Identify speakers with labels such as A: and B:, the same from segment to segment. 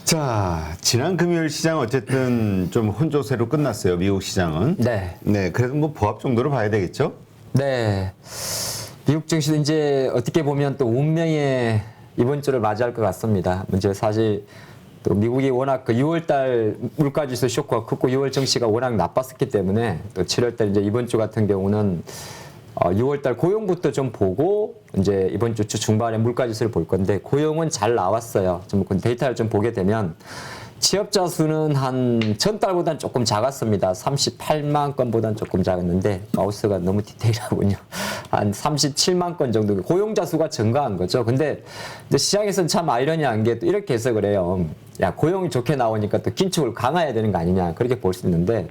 A: 자, 지난 금요일 시장 어쨌든 좀 혼조세로 끝났어요. 미국 시장은.
B: 네.
A: 네, 그래도 뭐 보합 정도로 봐야 되겠죠?
B: 네. 미국 증시도 이제 어떻게 보면 또 운명의 이번 주를 맞이할 것 같습니다. 이제 사실 또 미국이 워낙 그 6월달 물가지수 쇼크가 컸고 6월 증시가 워낙 나빴었기 때문에 또 7월달 이제 이번 주 같은 경우는 6월달 고용부터 좀 보고 이제 이번 주 중반에 물가지수를 볼 건데 고용은 잘 나왔어요. 좀 그 데이터를 좀 보게 되면 취업자 수는 한 전달보다는 조금 작았습니다. 38만 건보다는 조금 작았는데 마우스가 너무 디테일하군요. 한 37만 건 정도 고용자 수가 증가한 거죠. 근데 시장에서는 참 아이러니한 게 또 이렇게 해서 그래요. 야, 고용이 좋게 나오니까 또 긴축을 강화해야 되는 거 아니냐 그렇게 볼 수 있는데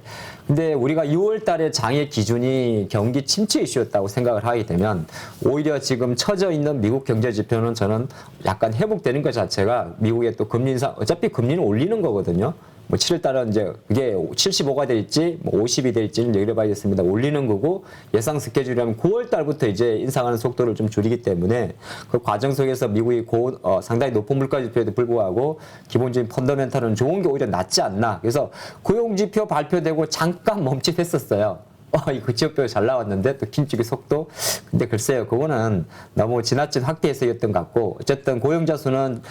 B: 근데 우리가 6월 달에 장의 기준이 경기 침체 이슈였다고 생각을 하게 되면 오히려 지금 처져 있는 미국 경제 지표는 저는 약간 회복되는 것 자체가 미국의 또 금리 인상 어차피 금리는 올리는 거거든요. 뭐 7월 달은 이제 그게 75가 될지 뭐 50이 될지는 얘기를 해봐야겠습니다. 올리는 거고 예상 스케줄이라면 9월 달부터 이제 인상하는 속도를 좀 줄이기 때문에 그 과정 속에서 미국이 상당히 높은 물가 지표에도 불구하고 기본적인 펀더멘탈은 좋은 게 오히려 낫지 않나. 그래서 고용 지표 발표되고 잠깐 멈칫했었어요. 이거 지표가 잘 나왔는데 또 긴축의 속도. 근데 글쎄요, 그거는 너무 지나친 확대 해석이었던 것 같고 어쨌든 고용자 수는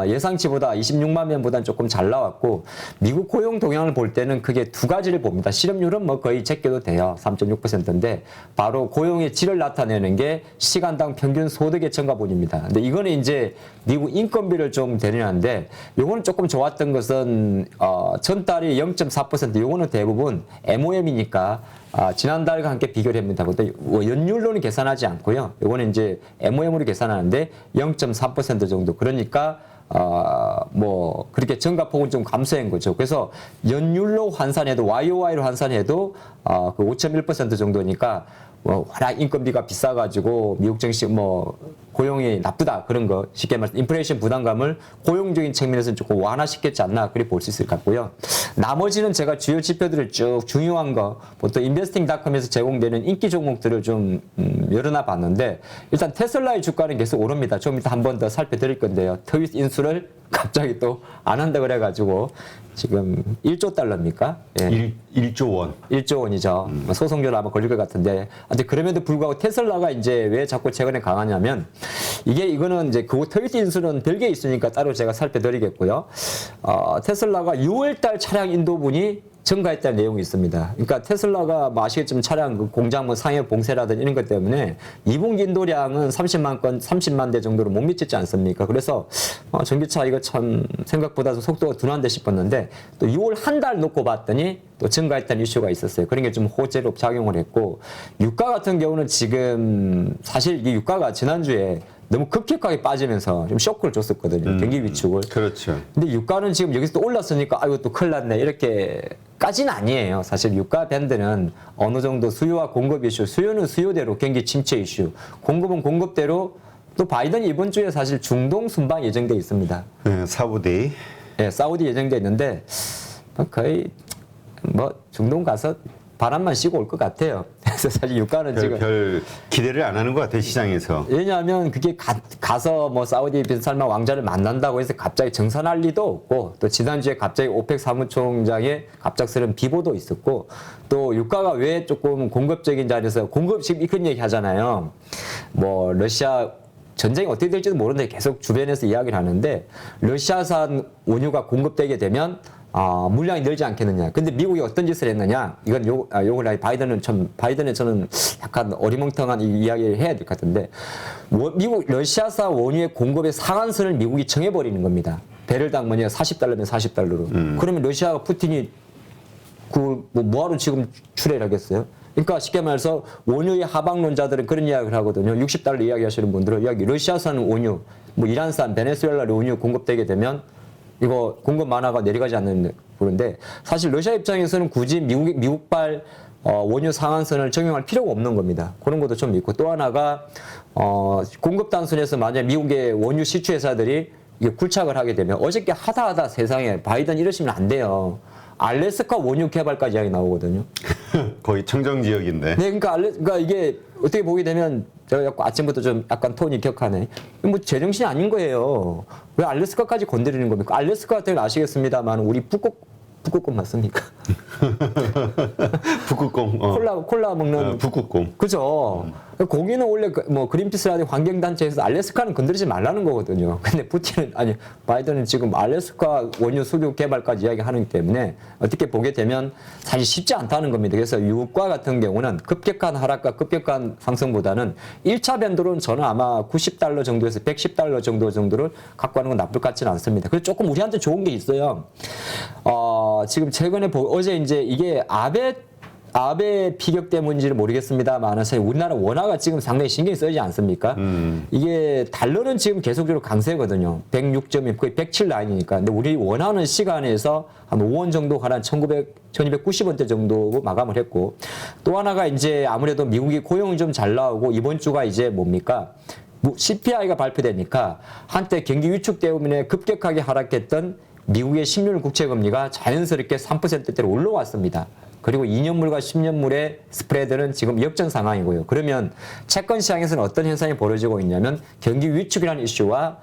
B: 예상치보다 26만 명보다는 조금 잘 나왔고 미국 고용 동향을 볼 때는 크게 두 가지를 봅니다. 실업률은 뭐 거의 제껴도 돼요. 3.6%인데 바로 고용의 질을 나타내는 게 시간당 평균 소득의 증가분입니다. 근데 이거는 이제 미국 인건비를 좀 대리하는데 요거는 조금 좋았던 것은 전달이 0.4%. 요거는 대부분 MOM이니까 지난달과 함께 비교를 합니다. 근데 연율로는 계산하지 않고요. 이거는 이제 MOM으로 계산하는데 0.4% 정도. 그러니까 뭐 그렇게 증가폭은 좀 감소한 거죠. 그래서 연율로 환산해도 YOY로 환산해도 그 5.1% 정도니까 뭐 워낙 인건비가 비싸가지고 미국 증시 뭐 고용이 나쁘다 그런 거 쉽게 말해서 인플레이션 부담감을 고용적인 측면에서는 조금 완화시켰지 않나 그렇게 볼 수 있을 것 같고요. 나머지는 제가 주요 지표들을 쭉 중요한 거 보통 인베스팅닷컴에서 제공되는 인기 종목들을 좀 열어놔 봤는데 일단 테슬라의 주가는 계속 오릅니다. 좀 이따 한 번 더 살펴드릴 건데요. 트윗 인수를 갑자기 또 안 한다 그래가지고 지금 1조 달러입니까? 예.
A: 1조 원.
B: 1조 원이죠. 소송료를 아마 걸릴 것 같은데. 근데 그럼에도 불구하고 테슬라가 이제 왜 자꾸 최근에 강하냐면 이거는 이제 그 트윗 인수는 별개 있으니까 따로 제가 살펴드리겠고요. 테슬라가 6월달 차량 인도분이 증가했다는 내용이 있습니다. 그러니까 테슬라가 뭐 아시겠지만 차량 그 공장 뭐 상해 봉쇄라든지 이런 것 때문에 2분기 인도량은 30만 대 정도로 못 미치지 않습니까? 그래서 전기차 이거 참 생각보다 속도가 둔한데 싶었는데 또 6월 한 달 놓고 봤더니 또 증가했다는 이슈가 있었어요. 그런 게 좀 호재로 작용을 했고 유가 같은 경우는 지금 사실 이 유가가 지난주에 너무 급격하게 빠지면서 좀 쇼크를 줬었거든요. 경기 위축을.
A: 그렇죠.
B: 근데 유가는 지금 여기서 또 올랐으니까 아이고 또 큰일 났네 이렇게까지는 아니에요. 사실 유가 밴드는 어느 정도 수요와 공급 이슈, 수요는 수요대로 경기 침체 이슈, 공급은 공급대로 또 바이든이 이번 주에 사실 중동 순방 예정돼 있습니다.
A: 네, 사우디.
B: 예, 사우디 예정돼 있는데 거의 뭐 중동 가서 바람만 쐬고 올 것 같아요. 그래서 사실 유가는 지금
A: 별 기대를 안 하는 것 같아요, 시장에서.
B: 왜냐하면 그게 가서 뭐 사우디 빈 살만 왕자를 만난다고 해서 갑자기 정산할 리도 없고 또 지난주에 갑자기 오펙 사무총장의 갑작스러운 비보도 있었고 또 유가가 왜 조금 공급적인 자리에서 공급 지금 이런 얘기 하잖아요. 뭐 러시아 전쟁이 어떻게 될지도 모르는데 계속 주변에서 이야기를 하는데 러시아산 원유가 공급되게 되면 물량이 늘지 않겠느냐. 근데 미국이 어떤 짓을 했느냐. 이건 요걸 바이든은 저는 약간 어리멍텅한 이야기를 해야 될 것 같은데 미국 러시아산 원유의 공급의 상한선을 미국이 정해버리는 겁니다. 배럴당 뭐냐 40달러면 40달러로. 그러면 러시아가 푸틴이 뭐하러 지금 출애를 하겠어요? 그러니까 쉽게 말해서 원유의 하방론자들은 그런 이야기를 하거든요. 60달러 이야기하시는 분들은 여기 러시아산 원유, 뭐 이란산, 베네수엘라 원유 공급되게 되면 이거 공급 만화가 내려가지 않는 그런데 사실 러시아 입장에서는 굳이 미국발 원유 상한선을 적용할 필요가 없는 겁니다. 그런 것도 좀 있고 또 하나가 공급 단순에서 만약 미국의 원유 시추 회사들이 이게 굴착을 하게 되면 어저께 하다 세상에 바이든 이러시면 안 돼요. 알래스카 원유 개발까지 이야기 나오거든요.
A: 거의 청정 지역인데.
B: 네, 그러니까 이게 어떻게 보게 되면 제가 약간 아침부터 좀 약간 톤이 격하네. 뭐 제정신이 아닌 거예요. 왜 알래스카까지 건드리는 겁니까? 알래스카 같은 건 아시겠습니다만 우리 북극곰 맞습니까?
A: 북극곰.
B: 콜라 먹는
A: 북극곰.
B: 그죠. 거기는 원래 뭐 그린피스라든지 환경단체에서 알래스카는 건드리지 말라는 거거든요. 근데 바이든은 지금 알래스카 원유 석유 개발까지 이야기하기 때문에 어떻게 보게 되면 사실 쉽지 않다는 겁니다. 그래서 유가 같은 경우는 급격한 하락과 급격한 상승보다는 1차 변동은 저는 아마 90달러 정도에서 110달러 정도를 갖고 가는 건 나쁠 것 같지는 않습니다. 그래서 조금 우리한테 좋은 게 있어요. 지금 최근에 어제 이제 이게 아베 피격 때문인지는 모르겠습니다만 사실 우리나라 원화가 지금 상당히 신경이 쓰이지 않습니까? 이게 달러는 지금 계속적으로 강세거든요. 106점이 거의 107 라인이니까. 근데 우리 원화는 시간에서 한 5원 정도 가난 1290원대 정도 마감을 했고 또 하나가 이제 아무래도 미국이 고용이 좀 잘 나오고 이번 주가 이제 뭡니까? CPI가 발표되니까 한때 경기 위축 때문에 급격하게 하락했던 미국의 10년 국채금리가 자연스럽게 3%대로 올라왔습니다. 그리고 2년물과 10년물의 스프레드는 지금 역전 상황이고요. 그러면 채권 시장에서는 어떤 현상이 벌어지고 있냐면 경기 위축이라는 이슈와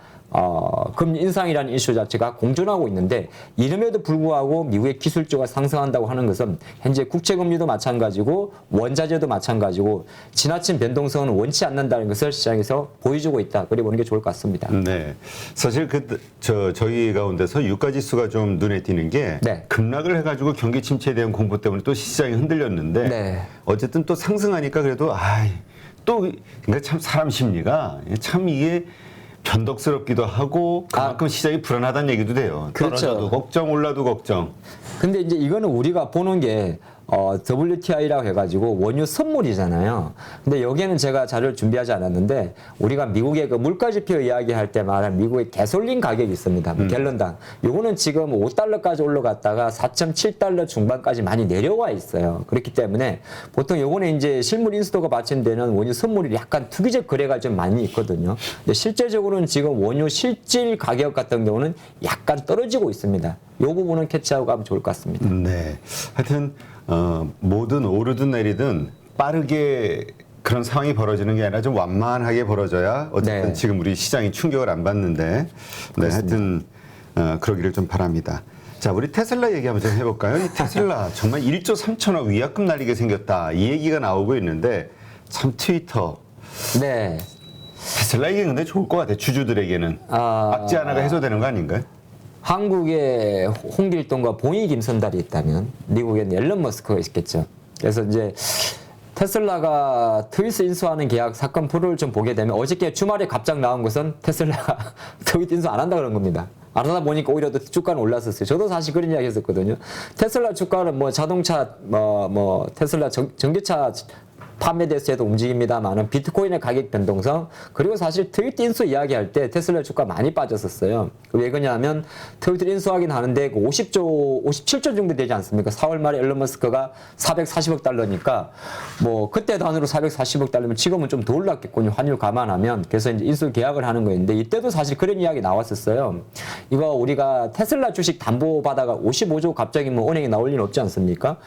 B: 금리 인상이라는 이슈 자체가 공존하고 있는데 이름에도 불구하고 미국의 기술주가 상승한다고 하는 것은 현재 국채금리도 마찬가지고 원자재도 마찬가지고 지나친 변동성은 원치 않는다는 것을 시장에서 보여주고 있다. 그래 보는 게 좋을 것 같습니다.
A: 네, 사실 저희 가운데서 유가지수가 좀 눈에 띄는 게
B: 네.
A: 급락을 해가지고 경기 침체에 대한 공포 때문에 또 시장이 흔들렸는데
B: 네.
A: 어쨌든 또 상승하니까 그래도 그러니까 참 사람 심리가 참 이게 변덕스럽기도 하고 그만큼 시장이 불안하다는 얘기도 돼요.
B: 그렇죠.
A: 떨어져도 걱정, 올라도 걱정.
B: 근데 이제 이거는 우리가 보는 게 WTI라고 해가지고 원유 선물이잖아요. 근데 여기에는 제가 자료를 준비하지 않았는데 우리가 미국의 그 물가지표 이야기할 때마다 미국의 가솔린 가격이 있습니다. 갤런당. 요거는 지금 5달러까지 올라갔다가 4.7달러 중반까지 많이 내려와 있어요. 그렇기 때문에 보통 요거는 이제 실물 인수도가 받침되는 원유 선물이 약간 투기적 거래가 좀 많이 있거든요. 근데 실제적으로는 지금 원유 실질 가격 같은 경우는 약간 떨어지고 있습니다. 요 부분은 캐치하고 가면 좋을 것 같습니다.
A: 네, 하여튼 뭐든 오르든 내리든 빠르게 그런 상황이 벌어지는 게 아니라 좀 완만하게 벌어져야 어쨌든
B: 네.
A: 지금 우리 시장이 충격을 안 받는데 네, 하여튼 그러기를 좀 바랍니다. 자, 우리 테슬라 얘기 한번 좀 해볼까요? 이 테슬라 정말 1조 3천억 위약금 날리게 생겼다 이 얘기가 나오고 있는데 참 트위터
B: 네.
A: 테슬라에게 근데 좋을 것 같아요. 주주들에게는 악재 하나가 해소되는 거 아닌가요?
B: 한국에 홍길동과 봉이 김선달이 있다면 미국에는 앨런 머스크가 있겠죠. 그래서 이제 테슬라가 트윗 인수하는 계약 사건 프로를 좀 보게 되면 어저께 주말에 갑자기 나온 것은 테슬라가 트윗 인수 안 한다 그런 겁니다. 안 하다 보니까 오히려 더 주가는 올랐었어요. 저도 사실 그런 이야기 했었거든요. 테슬라 주가는 뭐 자동차 테슬라 전기차 판매 대수에도 움직입니다만은 비트코인의 가격 변동성 그리고 사실 트윗 인수 이야기할 때 테슬라 주가 많이 빠졌었어요. 왜 그러냐면 트윗 인수하긴 하는데 57조 정도 되지 않습니까? 4월 말에 앨런 머스크가 440억 달러니까 뭐 그때 단위로 440억 달러면 지금은 좀 더 올랐겠군요. 환율 감안하면. 그래서 이제 인수 계약을 하는 거였는데 이때도 사실 그런 이야기 나왔었어요. 이거 우리가 테슬라 주식 담보 받아가 55조 갑자기 뭐 은행에 나올 일 없지 않습니까?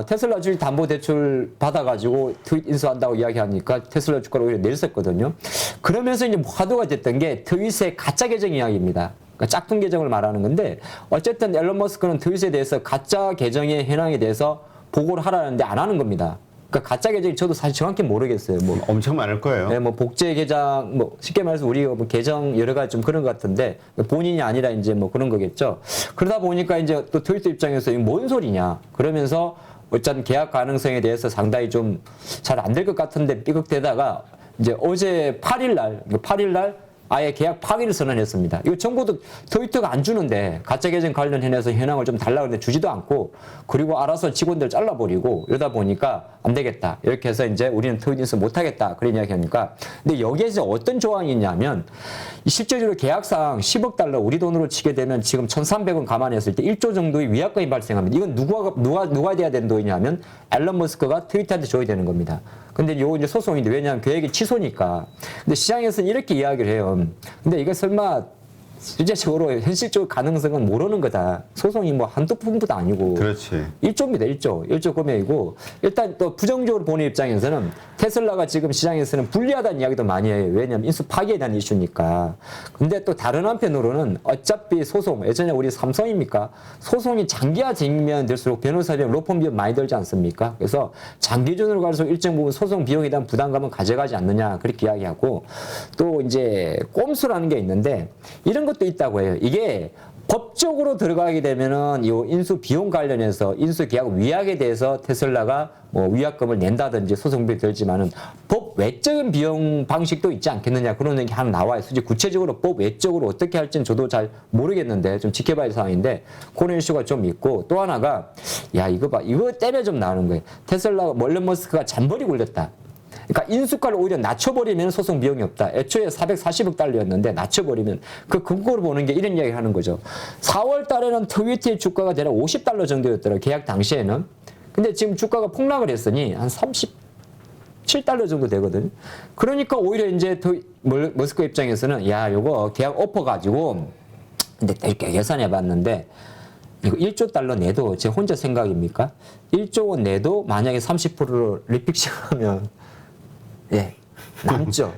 B: 테슬라 주식 담보 대출 받아가지고 트윗 인수한다고 이야기하니까 테슬라 주가를 오히려 내렸었거든요. 그러면서 이제 화두가 됐던 게 트윗의 가짜 계정 이야기입니다. 그러니까 짝퉁 계정을 말하는 건데 어쨌든 앨런 머스크는 트윗에 대해서 가짜 계정의 현황에 대해서 보고를 하라는데 안 하는 겁니다. 그러니까 가짜 계정이 저도 사실 정확히 모르겠어요. 뭐
A: 엄청 많을 거예요.
B: 네, 뭐 복제 계정, 뭐 쉽게 말해서 우리 뭐 계정 여러 가지 좀 그런 것 같은데 본인이 아니라 이제 뭐 그런 거겠죠. 그러다 보니까 이제 또 트위터 입장에서 이게 뭔 소리냐 그러면서 어쨌든 계약 가능성에 대해서 상당히 좀 잘 안 될 것 같은데 삐걱대다가 이제 어제 8일 날 아예 계약 파기를 선언했습니다. 이거 정부도 트위터가 안 주는데 가짜 계정 관련해서 현황을 좀 달라고 했는데 주지도 않고 그리고 알아서 직원들 잘라버리고 이러다 보니까 안 되겠다. 이렇게 해서 이제 우리는 트윗 인수 못하겠다. 그런 이야기 하니까. 근데 여기에서 어떤 조항이 있냐면 실제적으로 계약상 10억 달러 우리 돈으로 치게 되면 지금 1,300원 감안했을 때 1조 정도의 위약금이 발생합니다. 이건 누가 돼야 되는 돈이냐면 앨런 머스크가 트위터한테 줘야 되는 겁니다. 근데 요거 이제 소송인데 왜냐하면 계획이 취소니까. 근데 시장에서는 이렇게 이야기를 해요. 근데 이게 설마 실제적으로 현실적 가능성은 모르는 거다. 소송이 뭐 한두 푼도 아니고.
A: 그렇지.
B: 1조입니다. 1조 금액이고 일단 또 부정적으로 보는 입장에서는 테슬라가 지금 시장에서는 불리하다는 이야기도 많이 해요. 왜냐하면 인수 파기에 대한 이슈니까. 근데 또 다른 한편으로는 어차피 소송, 예전에 우리 삼성입니까? 소송이 장기화되면 될수록 변호사 비용, 로펌 비용 많이 들지 않습니까? 그래서 장기전으로 갈수록 일정 부분 소송 비용에 대한 부담감은 가져가지 않느냐 그렇게 이야기하고 또 이제 꼼수라는 게 있는데 이런 것도 있다고 해요. 이게 법적으로 들어가게 되면은 이 인수 비용 관련해서 인수 계약 위약에 대해서 테슬라가 뭐 위약금을 낸다든지 소송비가 들지만은 법 외적인 비용 방식도 있지 않겠느냐 그런 얘기 하나 나와요. 솔직히 구체적으로 법 외적으로 어떻게 할지는 저도 잘 모르겠는데 좀 지켜봐야 할 상황인데 그런 이슈가 좀 있고 또 하나가 야 이거 봐 이거 때문에 좀 나오는 거예요. 테슬라가 멀런 머스크가 잔머리 굴렸다. 그러니까 인수가를 오히려 낮춰버리면 소송 비용이 없다. 애초에 440억 달러였는데 낮춰버리면 그 근거로 보는 게 이런 이야기를 하는 거죠. 4월 달에는 트위터의 주가가 대략 50달러 정도였더라고요. 계약 당시에는. 근데 지금 주가가 폭락을 했으니 한 37달러 정도 되거든요. 그러니까 오히려 이제 머스크 입장에서는 야 요거 계약 오퍼 가지고 근데 이렇게 계산해 봤는데 이거 1조 달러 내도 제 혼자 생각입니까? 1조 원 내도 만약에 30%를 리픽싱하면 예, 남죠.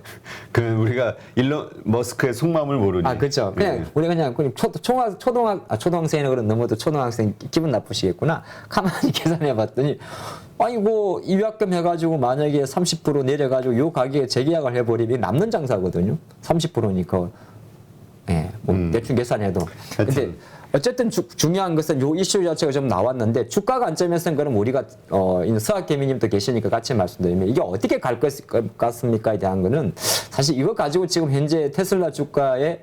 A: 그 우리가 일론 머스크의 속마음을 모르니.
B: 아, 그렇죠. 그냥 우리가 그냥 초등학생이라 그런 넘어도 초등학생 기분 나쁘시겠구나. 가만히 계산해봤더니 아이고 위약금 해가지고 만약에 30% 내려가지고 요 가격에 재계약을 해버리면 남는 장사거든요. 30%니까 예, 뭐 대충 계산해도. 근데 어쨌든 중요한 것은 요 이슈 자체가 좀 나왔는데 주가 관점에서는 그럼 우리가 서학개미님도 계시니까 같이 말씀드리면 이게 어떻게 갈 것 같습니까에 대한 거는 사실 이거 가지고 지금 현재 테슬라 주가의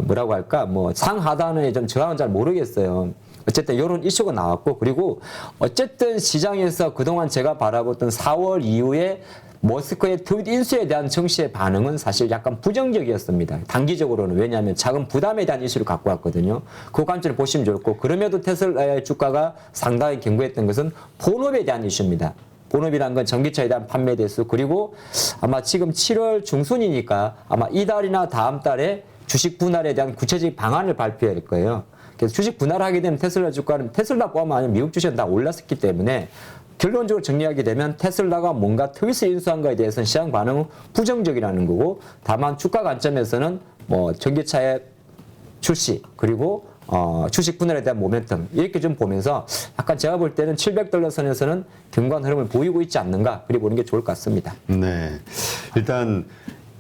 B: 뭐라고 할까 뭐 상하단에 좀 저항은 잘 모르겠어요. 어쨌든 이런 이슈가 나왔고 그리고 어쨌든 시장에서 그동안 제가 바라봤던 4월 이후에 머스크의 트윗 인수에 대한 정치의 반응은 사실 약간 부정적이었습니다. 단기적으로는. 왜냐하면 자금 부담에 대한 이슈를 갖고 왔거든요. 그 관점을 보시면 좋고 그럼에도 테슬라의 주가가 상당히 견고했던 것은 본업에 대한 이슈입니다. 본업이란 건 전기차에 대한 판매 대수 그리고 아마 지금 7월 중순이니까 아마 이달이나 다음 달에 주식 분할에 대한 구체적인 방안을 발표할 거예요. 그래서 주식 분할하게 되면 테슬라 주가는 테슬라뿐만 아니라 미국 주식은 다 올랐었기 때문에 결론적으로 정리하게 되면 테슬라가 뭔가 트윗을 인수한 거에 대해서는 시장 반응은 부정적이라는 거고 다만 주가 관점에서는 뭐 전기차의 출시 그리고 주식 분할에 대한 모멘텀 이렇게 좀 보면서 약간 제가 볼 때는 700달러 선에서는 견고한 흐름을 보이고 있지 않는가 그리 보는 게 좋을 것 같습니다.
A: 네. 일단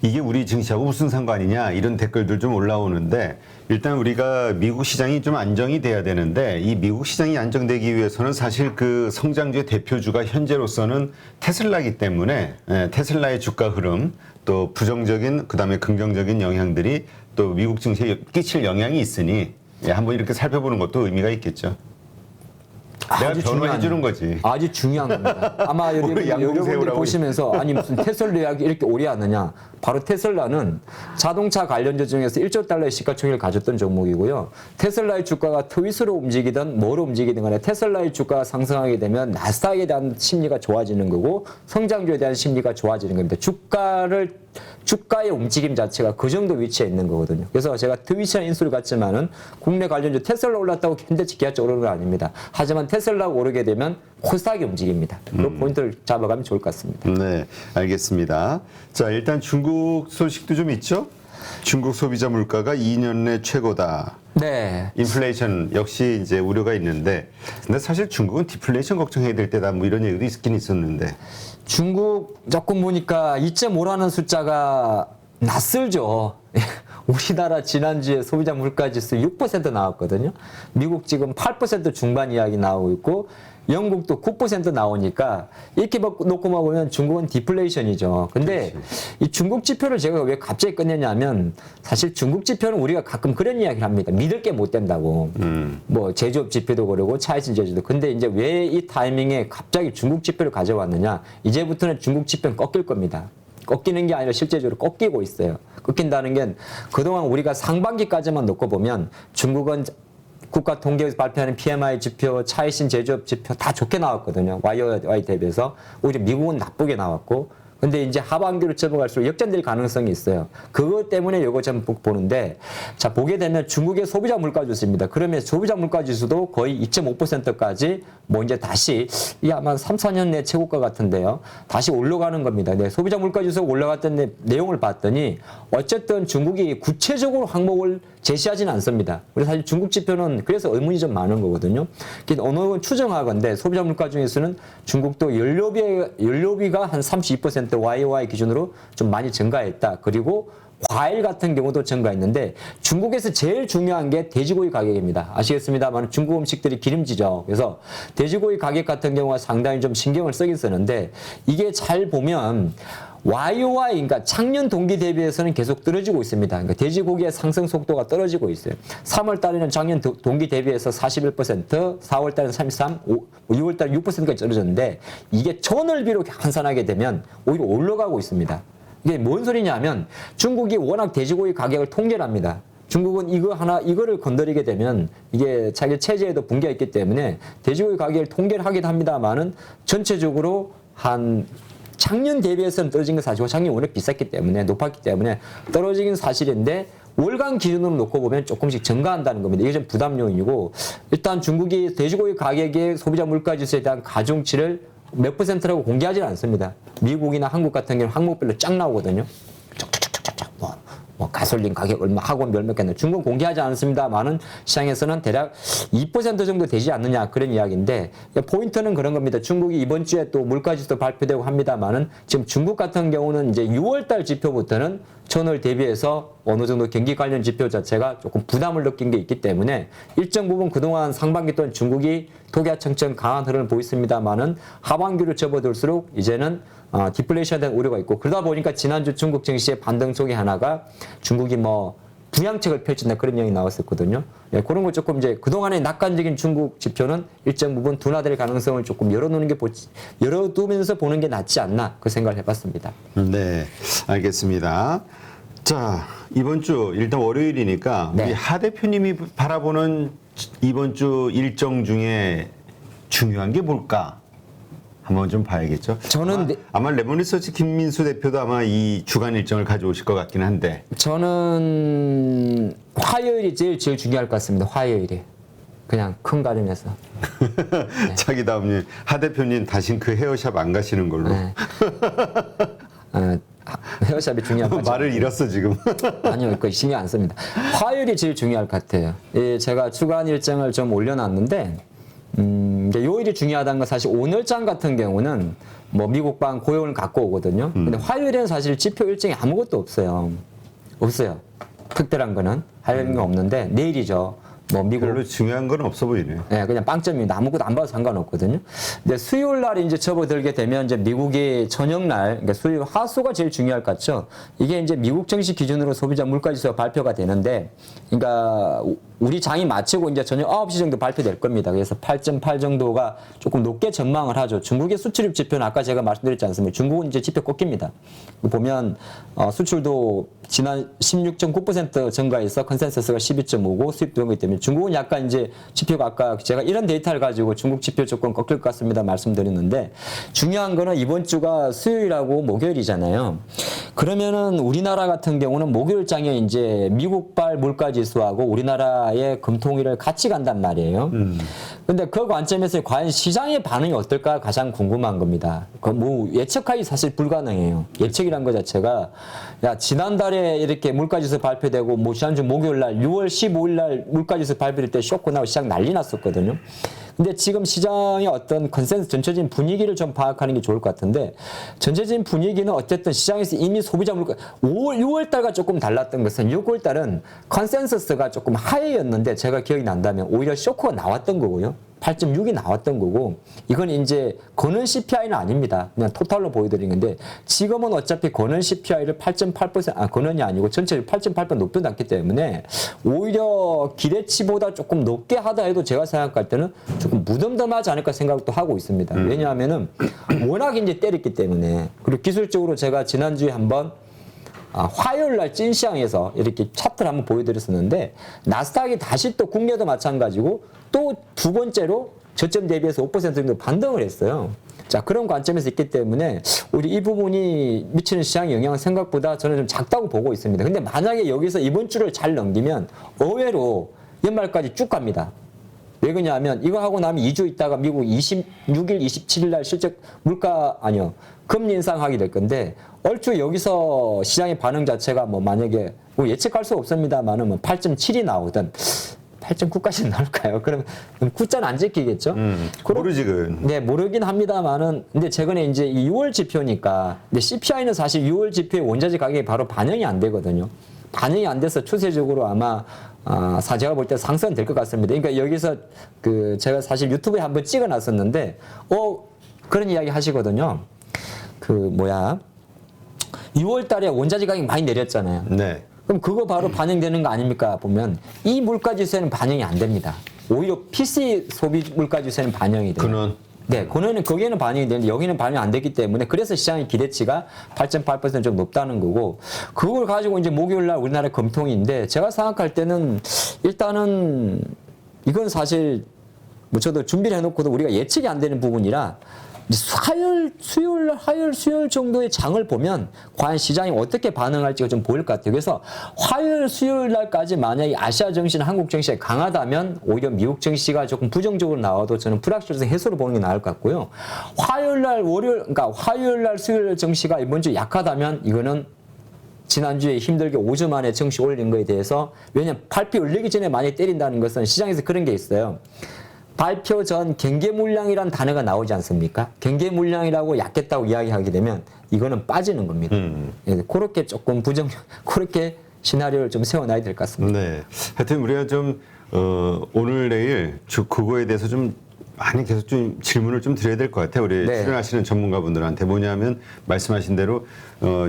A: 이게 우리 증시하고 무슨 상관이냐 이런 댓글들 좀 올라오는데 일단 우리가 미국 시장이 좀 안정이 돼야 되는데 이 미국 시장이 안정되기 위해서는 사실 그 성장주의 대표주가 현재로서는 테슬라이기 때문에 테슬라의 주가 흐름 또 부정적인 그다음에 긍정적인 영향들이 또 미국 증시에 끼칠 영향이 있으니 한번 이렇게 살펴보는 것도 의미가 있겠죠. 내가 변호해 주는 거지.
B: 아주 중요한 겁니다. 아마 여러분들이 보시면서 아니 무슨 테슬라 이야기 이렇게 오래 하느냐. 바로 테슬라는 자동차 관련주 중에서 1조 달러의 시가총액을 가졌던 종목이고요. 테슬라의 주가가 트윗으로 움직이든 뭐로 움직이든 간에 테슬라의 주가가 상승하게 되면 나스닥에 대한 심리가 좋아지는 거고 성장주에 대한 심리가 좋아지는 겁니다. 주가의 움직임 자체가 그 정도 위치에 있는 거거든요. 그래서 제가 트윗이라는 인수를 갖지만은 국내 관련주 테슬라 올랐다고 현대치 기아차 오르는 건 아닙니다. 하지만 테슬라가 오르게 되면 코스닥이 움직입니다. 그 포인트를 잡아가면 좋을 것 같습니다.
A: 네, 알겠습니다. 자, 일단 중국 소식도 좀 있죠? 중국 소비자 물가가 2년 내 최고다.
B: 네.
A: 인플레이션 역시 이제 우려가 있는데, 근데 사실 중국은 디플레이션 걱정해야 될 때다 뭐 이런 얘기도 있긴 있었는데.
B: 중국 조금 보니까 2.5라는 숫자가 낯설죠. 우리나라 지난주에 소비자 물가지수 6% 나왔거든요. 미국 지금 8% 중반 이야기 나오고 있고 영국도 9% 나오니까 이렇게 놓고 보면 중국은 디플레이션이죠. 근데
A: 그렇지.
B: 이 중국 지표를 제가 왜 갑자기 꺼내냐면 사실 중국 지표는 우리가 가끔 그런 이야기를 합니다. 믿을 게 못 된다고. 뭐 제조업 지표도 그러고 차이신 제조도. 근데 이제 왜 이 타이밍에 갑자기 중국 지표를 가져왔느냐. 이제부터는 중국 지표는 꺾일 겁니다. 꺾이는 게 아니라 실제적으로 꺾이고 있어요. 꺾인다는 게 그동안 우리가 상반기까지만 놓고 보면 중국은 국가 통계에서 발표하는 PMI 지표, 차이신 제조업 지표 다 좋게 나왔거든요. YOY 대비해서. 오히려 미국은 나쁘게 나왔고 근데 이제 하반기로 접어갈수록 역전될 가능성이 있어요. 그것 때문에 요거 좀 보는데, 자, 보게 되면 중국의 소비자 물가 지수입니다. 그러면 소비자 물가 지수도 거의 2.5%까지 뭐 이제 다시, 이게 아마 3, 4년 내 최고가 같은데요. 다시 올라가는 겁니다. 네, 소비자 물가 지수가 올라갔던 내용을 봤더니 어쨌든 중국이 구체적으로 항목을 제시하지는 않습니다. 그래서 사실 중국 지표는 그래서 의문이 좀 많은 거거든요. 어느 정도 추정하건데 소비자 물가 중에서는 중국도 연료비가 한 32% YOY 기준으로 좀 많이 증가했다. 그리고 과일 같은 경우도 증가했는데 중국에서 제일 중요한 게 돼지고기 가격입니다. 아시겠습니다만 중국 음식들이 기름지죠. 그래서 돼지고기 가격 같은 경우가 상당히 좀 신경을 쓰긴 쓰는데 이게 잘 보면 YOY, 그러니까 작년 동기 대비해서는 계속 떨어지고 있습니다. 그러니까 돼지고기의 상승 속도가 떨어지고 있어요. 3월 달에는 작년 동기 대비해서 41%, 4월 달에는 33%, 6월 달에 6%까지 떨어졌는데 이게 전월비로 환산하게 되면 오히려 올라가고 있습니다. 이게 뭔 소리냐면 중국이 워낙 돼지고기 가격을 통제를 합니다. 중국은 이거를 건드리게 되면 이게 자기 체제에도 붕괴가 있기 때문에 돼지고기 가격을 통제를 하기도 합니다만은 전체적으로 한 작년 대비해서는 떨어진 건 사실이고 작년이 워낙 비쌌기 때문에 높았기 때문에 떨어지긴 사실인데 월간 기준으로 놓고 보면 조금씩 증가한다는 겁니다. 이게 좀 부담 요인이고 일단 중국이 돼지고기 가격의 소비자 물가 지수에 대한 가중치를 몇 %라고 공개하지는 않습니다. 미국이나 한국 같은 경우는 항목별로 쫙 나오거든요. 쫙쫙쫙쫙쫙 뭐 가솔린 가격 얼마 학원 몇 개 중국은 공개하지 않습니다만은 시장에서는 대략 2% 정도 되지 않느냐 그런 이야기인데 포인트는 그런 겁니다. 중국이 이번 주에 또 물가지수도 발표되고 합니다만은 지금 중국 같은 경우는 이제 6월달 지표부터는 전월 대비해서 어느 정도 경기 관련 지표 자체가 조금 부담을 느낀 게 있기 때문에 일정 부분 그동안 상반기 동안 중국이 독야청청 강한 흐름을 보였습니다만은 하반기로 접어들수록 이제는 디플레이션에 대한 우려가 있고 그러다 보니까 지난주 중국 증시의 반등 속에 하나가 중국이 뭐 부양책을 펼친다 그런 내용이 나왔었거든요. 예, 그런 거 조금 이제 그동안의 낙관적인 중국 지표는 일정 부분 둔화될 가능성을 조금 열어두면서 보는 게 낫지 않나 그 생각을 해봤습니다.
A: 네, 알겠습니다. 자, 이번 주 일단 월요일이니까
B: 네.
A: 우리 하 대표님이 바라보는 이번 주 일정 중에 중요한 게 뭘까? 한번 좀 봐야겠죠.
B: 저는
A: 아마 레몬리서치 김민수 대표도 아마 이 주간 일정을 가져오실 것 같긴 한데.
B: 저는 화요일이 제일 중요할 것 같습니다. 화요일이 그냥 큰 가름에서.
A: 자기 다음님 하 대표님 다신 그 헤어샵 안 가시는 걸로.
B: 네. 헤어샵이 중요한 거죠.
A: 말을 잃었어 지금.
B: 아니요, 그 신경 안 씁니다. 화요일이 제일 중요할 것 같아요. 예, 제가 주간 일정을 좀 올려놨는데. 요일이 중요하다는 건 사실 오늘장 같은 경우는 뭐 미국방 고용을 갖고 오거든요. 근데 화요일에는 사실 지표 일정이 아무것도 없어요. 없어요. 특별한 거는 할 게 없는데 내일이죠. 뭐 미국
A: 별로 중요한 건 없어 보이네요.
B: 네, 그냥 빵점입니다. 아무것도 안 봐도 상관없거든요. 근데 수요일 날 이제 접어들게 되면 이제 미국의 저녁날, 그러니까 수요일 하수가 제일 중요할 것 같죠. 이게 이제 미국 증시 기준으로 소비자 물가지수가 발표가 되는데, 그러니까 우리 장이 마치고 이제 저녁 9시 정도 발표될 겁니다. 그래서 8.8 정도가 조금 높게 전망을 하죠. 중국의 수출입 지표는 아까 제가 말씀드렸지 않습니까? 중국은 이제 지표 꺾입니다. 보면 수출도 지난 16.9% 증가해서 컨센서스가 12.5고 수입도 그런 거기 때문에 중국은 약간 이제 지표가 아까 제가 이런 데이터를 가지고 중국 지표 조금 꺾일 것 같습니다 말씀드렸는데 중요한 거는 이번 주가 수요일하고 목요일이잖아요. 그러면은 우리나라 같은 경우는 목요일장에 이제 미국발 물가지수하고 우리나라의 금통위를 같이 간단 말이에요. 근데 그 관점에서 과연 시장의 반응이 어떨까 가장 궁금한 겁니다. 그 뭐 예측하기 사실 불가능해요. 예측이란 것 자체가 야 지난달에 이렇게 물가지수 발표되고 뭐 지난주 목요일 날 6월 15일 날 물가지수 발표될 때 쇼크 나고 시장 난리 났었거든요. 근데 지금 시장의 어떤 컨센서스 전체적인 분위기를 좀 파악하는 게 좋을 것 같은데 전체적인 분위기는 어쨌든 시장에서 이미 소비자 물가 6월 달과 조금 달랐던 것은 6월 달은 컨센서스가 조금 하이였는데 제가 기억이 난다면 오히려 쇼크가 나왔던 거고요. 8.6이 나왔던 거고 이건 이제 거는 CPI는 아닙니다. 그냥 토탈로 보여드린 건데 지금은 어차피 거는 CPI를 8.8% 거는이 아니고 전체를 8.8% 높게 났기 때문에 오히려 기대치보다 조금 높게 하다 해도 제가 생각할 때는 조금 무덤덤하지 않을까 생각도 하고 있습니다. 왜냐하면은 워낙 이제 때렸기 때문에 그리고 기술적으로 제가 지난주에 한번 화요일 날 찐시장에서 이렇게 차트를 한번 보여드렸었는데 나스닥이 다시 또 국내도 마찬가지고 또 두 번째로 저점 대비해서 5% 정도 반등을 했어요. 자, 그런 관점에서 있기 때문에 우리 이 부분이 미치는 시장 영향은 생각보다 저는 좀 작다고 보고 있습니다. 근데 만약에 여기서 이번 주를 잘 넘기면 의외로 연말까지 쭉 갑니다. 왜 그러냐면 이거 하고 나면 2주 있다가 미국 26일, 27일 날 실적 금리 인상하게 될 건데 얼추 여기서 시장의 반응 자체가 뭐 만약에 뭐 예측할 수 없습니다만은 뭐 8.7이 나오든 8.9까지 나올까요? 그럼 9자는 안 지키겠죠?
A: 모르지 그.
B: 네, 모르긴 합니다만은 근데 최근에 이제 이 6월 지표니까 근데 CPI는 사실 6월 지표의 원자재 가격이 바로 반영이 안 되거든요. 반영이 안 돼서 추세적으로 아마 제가 볼 때 상승될 것 같습니다. 그러니까 여기서 그 제가 사실 유튜브에 한번 찍어놨었는데 그런 이야기 하시거든요. 6월 달에 원자재 가격이 많이 내렸잖아요.
A: 네.
B: 그럼 그거 바로 반영되는 거 아닙니까? 보면 이 물가지수에는 반영이 안 됩니다. 오히려 PC 소비 물가지수에는 반영이 돼요.
A: 근원.
B: 네, 거기에는 반영이 되는데 여기는 반영이 안 됐기 때문에 그래서 시장의 기대치가 8.8% 좀 높다는 거고 그걸 가지고 이제 목요일 날 우리나라 금통인데 제가 생각할 때는 일단은 이건 사실 뭐 저도 준비를 해놓고도 우리가 예측이 안 되는 부분이라 화요일, 수요일 정도의 장을 보면 과연 시장이 어떻게 반응할지가 좀 보일 것 같아요. 그래서 화요일, 수요일 날까지 만약에 아시아 증시나 한국 증시가 강하다면 오히려 미국 증시가 조금 부정적으로 나와도 저는 불확실성 해소를 보는 게 나을 것 같고요. 화요일 날, 수요일 날 증시가 이번 주 약하다면 이거는 지난주에 힘들게 5주 만에 증시 올린 거에 대해서 왜냐하면 발표 올리기 전에 많이 때린다는 것은 시장에서 그런 게 있어요. 발표 전 경계 물량이란 단어가 나오지 않습니까? 경계 물량이라고 약했다고 이야기하게 되면 이거는 빠지는 겁니다. 그렇게 조금 그렇게 시나리오를 좀 세워놔야 될 것 같습니다.
A: 네. 하여튼 우리가 좀 오늘 내일 그거에 대해서 좀 많이 계속 좀 질문을 좀 드려야 될 것 같아요. 우리
B: 네.
A: 출연하시는 전문가분들한테 뭐냐면 말씀하신 대로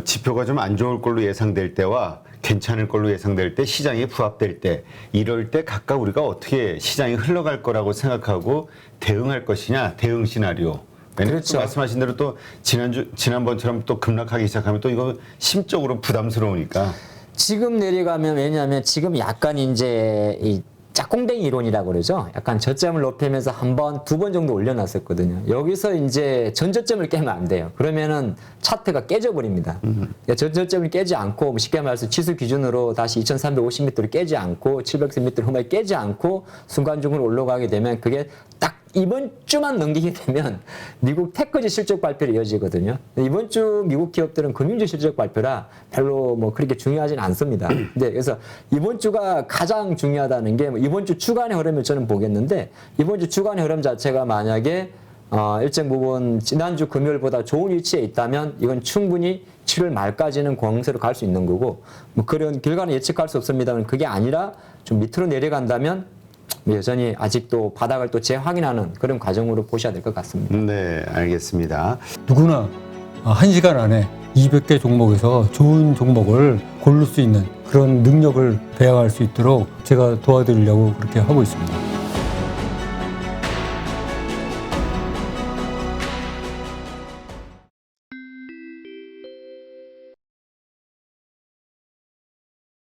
A: 지표가 좀 안 좋을 걸로 예상될 때와 괜찮을 걸로 예상될 때 시장에 부합될 때 이럴 때 각각 우리가 어떻게 시장이 흘러갈 거라고 생각하고 대응할 것이냐 대응 시나리오.
B: 그렇죠.
A: 말씀하신 대로 또 지난번처럼 또 급락하기 시작하면 또 이거 심적으로 부담스러우니까.
B: 지금 내려가면 왜냐하면 지금 약간 이제 이 짝꿍댕이 이론이라고 그러죠. 약간 저점을 높이면서 한 번, 두 번 정도 올려놨었거든요. 여기서 이제 전저점을 깨면 안 돼요. 그러면은 차트가 깨져버립니다. 그러니까 전저점을 깨지 않고 쉽게 말해서 지수 기준으로 다시 2350m를 깨지 않고 700m 후반에 깨지 않고 순간적으로 올라가게 되면 그게 딱 이번 주만 넘기게 되면 미국 테크지 실적 발표로 이어지거든요. 이번 주 미국 기업들은 금융주 실적 발표라 별로 뭐 그렇게 중요하진 않습니다. 근데 그래서 이번 주가 가장 중요하다는 게 이번 주 주간의 흐름을 저는 보겠는데 이번 주 주간의 흐름 자체가 만약에 일정 부분 지난주 금요일보다 좋은 위치에 있다면 이건 충분히 7월 말까지는 공세로 갈 수 있는 거고 뭐 그런 결과는 예측할 수 없습니다만 그게 아니라 좀 밑으로 내려간다면 여전히 아직도 바닥을 또 재확인하는 그런 과정으로 보셔야 될 것 같습니다.
A: 네, 알겠습니다.
C: 누구나 1시간 안에 200개 종목에서 좋은 종목을 고를 수 있는 그런 능력을 배양할 수 있도록 제가 도와드리려고 그렇게 하고 있습니다.